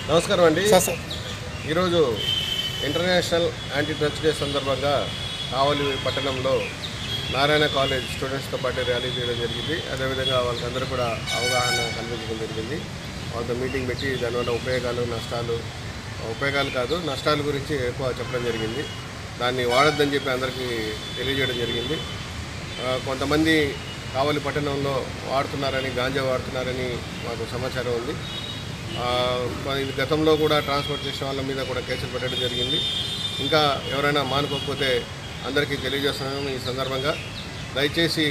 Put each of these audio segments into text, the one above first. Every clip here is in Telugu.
నమస్కారం అండి. ఈరోజు ఇంటర్నేషనల్ యాంటీ డ్రగ్స్ డే సందర్భంగా కావలి పట్టణంలో నారాయణ కాలేజ్ స్టూడెంట్స్తో పాటు ర్యాలీ చేయడం జరిగింది. అదేవిధంగా వాళ్ళకందరూ కూడా అవగాహన కల్పించడం జరిగింది. వాళ్ళతో మీటింగ్ పెట్టి దానివల్ల నష్టాల గురించి ఎక్కువ చెప్పడం జరిగింది. దాన్ని వాడొద్దని చెప్పి అందరికీ తెలియజేయడం జరిగింది. కొంతమంది కావలి పట్టణంలో గాంజా వాడుతున్నారని మాకు సమాచారం ఉంది. గతంలో కూడా ట్రాన్స్పోర్ట్ చేసిన వాళ్ళ మీద కూడా కేసులు పెట్టడం జరిగింది. ఇంకా ఎవరైనా మానుకోకపోతే అందరికీ తెలియజేస్తున్నాము. ఈ సందర్భంగా దయచేసి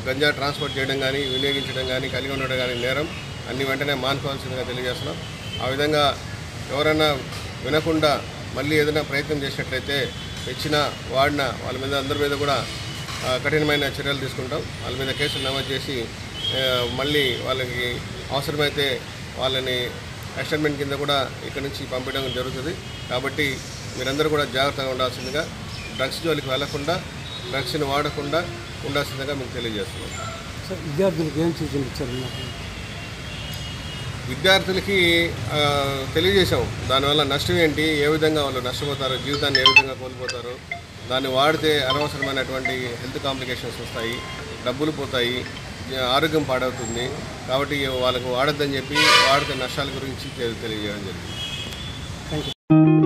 గంజా ట్రాన్స్పోర్ట్ చేయడం కానీ, వినియోగించడం కానీ, కలిగి ఉండడం కానీ నేరం. అన్ని వెంటనే మానుకోవాల్సిందిగా తెలియజేస్తున్నాం. ఆ విధంగా ఎవరైనా వినకుండా మళ్ళీ ఏదైనా ప్రయత్నం చేసినట్లయితే వాడిన వాళ్ళ మీద అందరి మీద కూడా కఠినమైన చర్యలు తీసుకుంటాం. వాళ్ళ మీద కేసులు నమోదు చేసి మళ్ళీ వాళ్ళకి అవసరమైతే వాళ్ళని అసైన్మెంట్ కింద కూడా ఇక్కడి నుంచి పంపించడం జరుగుతుంది. కాబట్టి మీరందరూ కూడా జాగ్రత్తగా ఉండాల్సిందిగా, డ్రగ్స్ జోలికి వెళ్లకుండా, డ్రగ్స్ని వాడకుండా ఉండాల్సిందిగా మీకు తెలియజేస్తున్నాం. విద్యార్థులకు ఏం సూచన ఇచ్చారు? విద్యార్థులకి తెలియజేశాం దానివల్ల నష్టం ఏంటి, ఏ విధంగా వాళ్ళు నష్టపోతారో, జీవితాన్ని ఏ విధంగా కోల్పోతారో, దాన్ని వాడితే అనవసరమైనటువంటి హెల్త్ కాంప్లికేషన్స్ వస్తాయి, డబ్బులు పోతాయి, ఆరోగ్యం పాడవుతుంది. కాబట్టి వాళ్ళకు వాడొద్దని చెప్పి వాడితే నష్టాల గురించి తెలియజేయడం జరిగింది. Thank you.